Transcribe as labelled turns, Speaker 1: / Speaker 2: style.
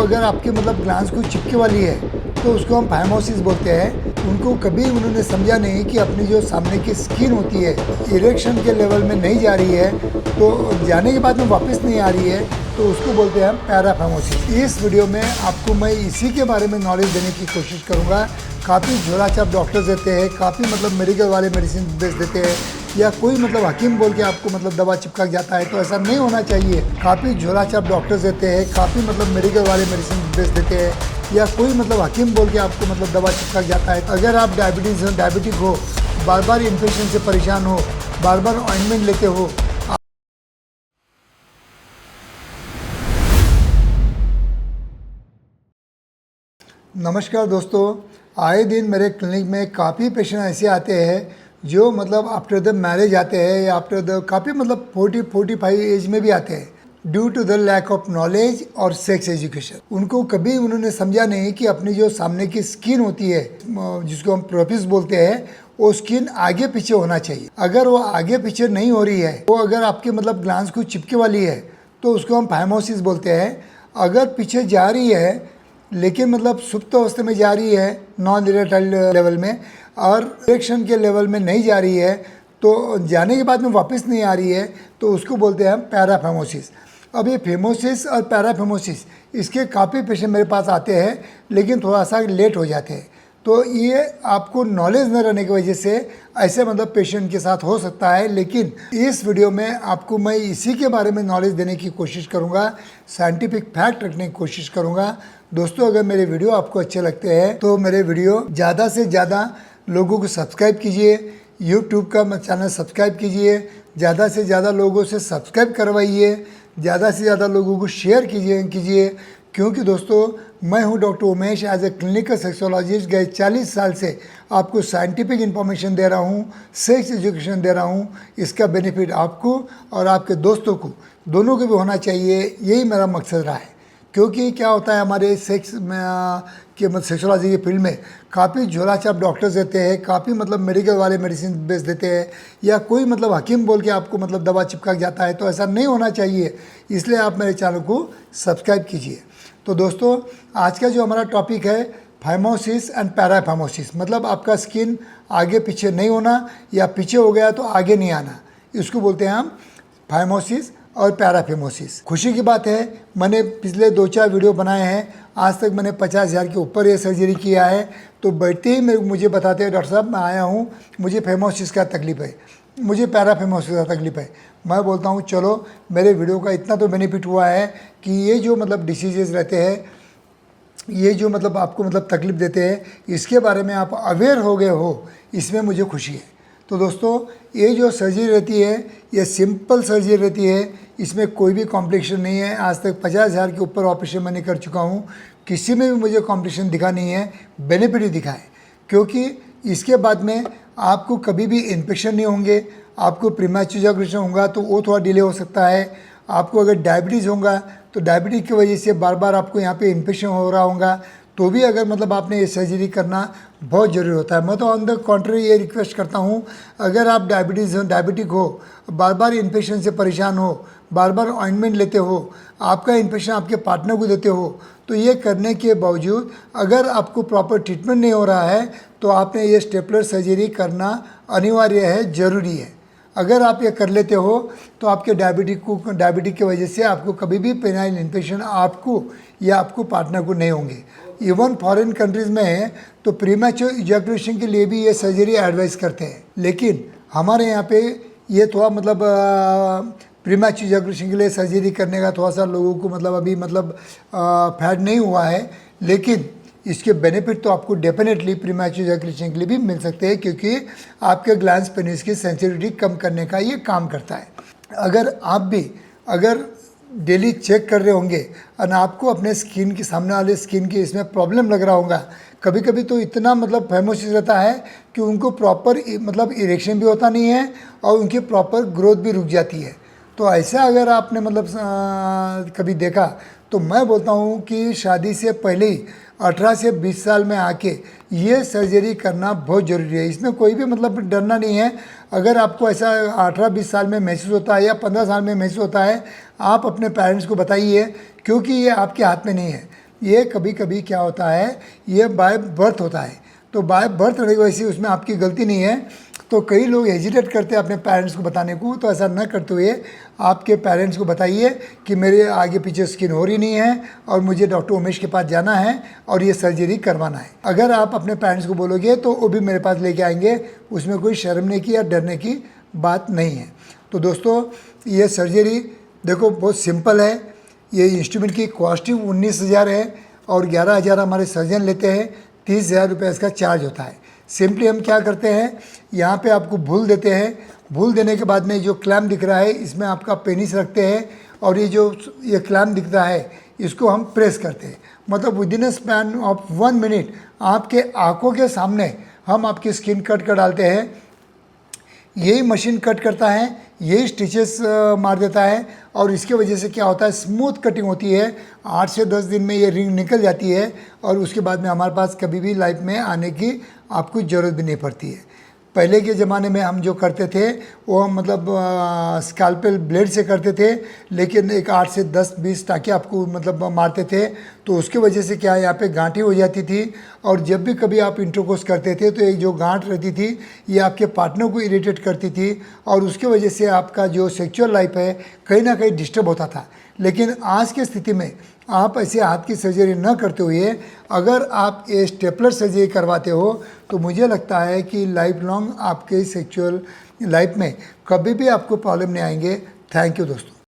Speaker 1: अगर आपके मतलब ग्लांस कोई चिपके वाली है तो उसको हम फाइमोसिस बोलते हैं। उनको कभी उन्होंने समझा नहीं कि अपनी जो सामने की स्किन होती है इरेक्शन के लेवल में नहीं जा रही है, तो जाने के बाद में वापस नहीं आ रही है, तो उसको बोलते हैं हम पैराफाइमोसिस। इस वीडियो में आपको मैं इसी के बारे में नॉलेज देने की कोशिश करूँगा। काफ़ी झोलाछाप डॉक्टर्स देते हैं, काफ़ी मतलब मेडिकल वाले मेडिसिन बेच देते हैं, या कोई मतलब हकीम बोल के आपको मतलब दवा चिपका जाता है, तो ऐसा नहीं होना चाहिए। काफ़ी झोलाछाप डॉक्टर्स देते हैं, काफ़ी मतलब मेडिकल वाले मेडिसिन बेच देते हैं, या कोई मतलब हकीम बोल के आपको मतलब दवा चिपका जाता है। अगर आप डायबिटिक हो, बार बार इन्फेक्शन से परेशान हो, बार बार ऑइंटमेंट लेते हो। नमस्कार दोस्तों, आए दिन मेरे क्लिनिक में काफ़ी पेशेंट ऐसे आते हैं जो मतलब आफ्टर द मैरिज आते हैं, या आफ्टर द काफ़ी मतलब 40-45 एज में भी आते हैं, due to the lack of knowledge और सेक्स एजुकेशन। उनको कभी उन्होंने समझा नहीं कि अपनी जो सामने की स्किन होती है, जिसको हम प्रोफिस बोलते हैं, वो स्किन आगे पीछे होना चाहिए। अगर वो आगे पीछे नहीं हो रही है, वो अगर आपके मतलब ग्लांस को चिपके वाली है, तो उसको हम फाइमोसिस बोलते हैं। अगर पीछे जा रही है लेकिन मतलब सुप्त अवस्था में जा रही है, नॉन इरेक्टाइल लेवल में, और इरेक्शन के लेवल में नहीं जा रही है, तो जाने के बाद में वापस नहीं आ रही है, तो उसको बोलते हैं हम पैराफाइमोसिस। अब ये फेमोसिस और पैराफाइमोसिस, इसके काफ़ी पेशेंट मेरे पास आते हैं, लेकिन थोड़ा सा लेट हो जाते हैं। तो ये आपको नॉलेज न रहने की वजह से ऐसे मतलब पेशेंट के साथ हो सकता है। लेकिन इस वीडियो में आपको मैं इसी के बारे में नॉलेज देने की कोशिश करूँगा, साइंटिफिक फैक्ट रखने की कोशिश करूँगा। दोस्तों, अगर मेरे वीडियो आपको अच्छे लगते हैं तो मेरे वीडियो ज़्यादा से ज़्यादा लोगों को सब्सक्राइब कीजिए, यूट्यूब का चैनल सब्सक्राइब कीजिए, ज़्यादा से ज़्यादा लोगों से सब्सक्राइब करवाइए, ज़्यादा से ज़्यादा लोगों को शेयर कीजिए। क्योंकि दोस्तों, मैं हूं doctor Umesh, as a clinical sexologist. गए 40 साल से आपको साइंटिफिक इन्फॉर्मेशन दे रहा हूं, सेक्स एजुकेशन दे रहा हूं। इसका बेनिफिट आपको और आपके दोस्तों को, दोनों को भी होना चाहिए, यही मेरा मकसद रहा है। क्योंकि क्या होता है, हमारे सेक्स में कि मतलब सेक्सोलॉजी की फील्ड में काफ़ी झोलाछाप डॉक्टर्स देते हैं, काफ़ी मतलब मेडिकल वाले मेडिसिन बेच देते हैं, या कोई मतलब हकीम बोल के आपको मतलब दवा चिपका जाता है, तो ऐसा नहीं होना चाहिए। इसलिए आप मेरे चैनल को सब्सक्राइब कीजिए। तो दोस्तों, आज का जो हमारा टॉपिक है, फाइमोसिस एंड पैराफाइमोसिस, मतलब आपका स्किन आगे पीछे नहीं होना, या पीछे हो गया तो आगे नहीं आना, इसको बोलते हैं हम फाइमोसिस और पैराफाइमोसिस। खुशी की बात है, मैंने पिछले 2-4 वीडियो बनाए हैं, आज तक मैंने 50,000 के ऊपर ये सर्जरी किया है। तो बैठते ही मुझे बताते हैं, डॉक्टर साहब मैं आया हूँ, मुझे फाइमोसिस का तकलीफ़ है, मुझे पैराफाइमोसिस का तकलीफ़ है। मैं बोलता हूँ चलो, मेरे वीडियो का इतना तो बेनिफिट हुआ है कि ये जो मतलब डिसीजेज़ रहते हैं, ये जो मतलब आपको मतलब तकलीफ़ देते हैं, इसके बारे में आप अवेयर हो गए हो, इसमें मुझे खुशी है। तो दोस्तों, ये जो सर्जरी रहती है, ये सिंपल सर्जरी रहती है, इसमें कोई भी कॉम्प्लिकेशन नहीं है। आज तक 50,000 के ऊपर ऑपरेशन मैंने कर चुका हूँ, किसी में भी मुझे कॉम्प्लिकेशन दिखा नहीं है, बेनिफिट ही दिखा है। क्योंकि इसके बाद में आपको कभी भी इन्फेक्शन नहीं होंगे। आपको प्रीमैच्योर इजैकुलेशन होगा तो वो थोड़ा डिले हो सकता है। आपको अगर डायबिटीज़ होगा तो डायबिटीज़ की वजह से बार बार आपको यहाँ पे इन्फेक्शन हो रहा होगा, तो भी अगर मतलब आपने ये सर्जरी करना बहुत ज़रूरी होता है। मैं तो ऑन द कॉन्ट्री ये रिक्वेस्ट करता हूँ, अगर आप डायबिटिक हो, बार बार इन्फेक्शन से परेशान हो, बार बार ऑइंटमेंट लेते हो, आपका इन्फेक्शन आपके पार्टनर को देते हो, तो ये करने के बावजूद अगर आपको प्रॉपर ट्रीटमेंट नहीं हो रहा है, तो आपने ये स्टेपलर सर्जरी करना अनिवार्य है, ज़रूरी है। अगर आप ये कर लेते हो तो आपके डायबिटिक की वजह से आपको कभी भी पेनाइल इन्फेक्शन आपको या आपको पार्टनर को नहीं होंगे। इवन फॉरेन कंट्रीज़ में है तो प्रीमैच्योर इजैकुलेशन के लिए भी ये सर्जरी एडवाइस करते हैं। लेकिन हमारे यहाँ पे ये थोड़ा मतलब प्रीमैच्योर इजैकुलेशन के लिए सर्जरी करने का थोड़ा सा लोगों को मतलब अभी मतलब फैड नहीं हुआ है। लेकिन इसके बेनिफिट तो आपको डेफिनेटली प्रीमैच्योर इजैकुलेशन के लिए भी मिल सकते हैं, क्योंकि आपके ग्लैंड्स पेनिस की सेंसिटिविटी कम करने का ये काम करता है। अगर डेली चेक कर रहे होंगे और आपको अपने स्किन के सामने वाले स्किन की इसमें प्रॉब्लम लग रहा होगा, कभी कभी तो इतना मतलब फाइमोसिस रहता है कि उनको प्रॉपर मतलब इरेक्शन भी होता नहीं है और उनकी प्रॉपर ग्रोथ भी रुक जाती है। तो ऐसा अगर आपने मतलब कभी देखा, तो मैं बोलता हूँ कि शादी से पहले ही 18 से 20 साल में आके ये सर्जरी करना बहुत ज़रूरी है। इसमें कोई भी मतलब डरना नहीं है। अगर आपको ऐसा 18-20 साल में महसूस होता है या 15 साल में महसूस होता है, आप अपने पेरेंट्स को बताइए, क्योंकि ये आपके हाथ में नहीं है। ये कभी कभी क्या होता है, ये बाय बर्थ होता है। तो बाय बर्थ होने की वजह से उसमें आपकी गलती नहीं है। तो कई लोग हेजिटेट करते हैं अपने पेरेंट्स को बताने को, तो ऐसा न करते हुए आपके पेरेंट्स को बताइए कि मेरे आगे पीछे स्किन हो रही नहीं है और मुझे डॉक्टर उमेश के पास जाना है और ये सर्जरी करवाना है। अगर आप अपने पेरेंट्स को बोलोगे तो वो भी मेरे पास लेके आएंगे, उसमें कोई शर्मने की या डरने की बात नहीं है। तो दोस्तों, ये सर्जरी देखो बहुत सिंपल है। ये इंस्ट्रूमेंट की कॉस्ट 19,000 है और 11,000 हमारे सर्जन लेते हैं, 30,000 रुपये इसका चार्ज होता है। सिंपली हम क्या करते हैं, यहाँ पे आपको भूल देते हैं। भूल देने के बाद में जो क्लैम्प दिख रहा है इसमें आपका पेनिस रखते हैं और ये क्लैम्प दिख रहा है इसको हम प्रेस करते हैं। मतलब within a span of 1 minute आपके आंखों के सामने हम आपकी स्किन कट कर डालते हैं। यही मशीन कट करता है, यही स्टिचेस मार देता है और इसके वजह से क्या होता है, स्मूथ कटिंग होती है। 8 से 10 दिन में ये रिंग निकल जाती है और उसके बाद में हमारे पास कभी भी लाइफ में आने की आपको ज़रूरत भी नहीं पड़ती है। पहले के ज़माने में हम जो करते थे वो हम मतलब स्कैल्पेल ब्लेड से करते थे, लेकिन एक 8 से 10-20 टाँके आपको मतलब मारते थे। तो उसके वजह से क्या यहाँ पे गांठें हो जाती थी और जब भी कभी आप इंटरकोर्स करते थे तो एक जो गांठ रहती थी ये आपके पार्टनर को इरिटेट करती थी और उसके वजह से आपका जो सेक्सुअल लाइफ है कहीं ना कहीं डिस्टर्ब होता था। लेकिन आज की स्थिति में आप ऐसे हाथ की सर्जरी न करते हुए अगर आप ये स्टेपलर सर्जरी करवाते हो तो मुझे लगता है कि लाइफ लॉन्ग आपके सेक्सुअल लाइफ में कभी भी आपको प्रॉब्लम नहीं आएंगे। थैंक यू दोस्तों।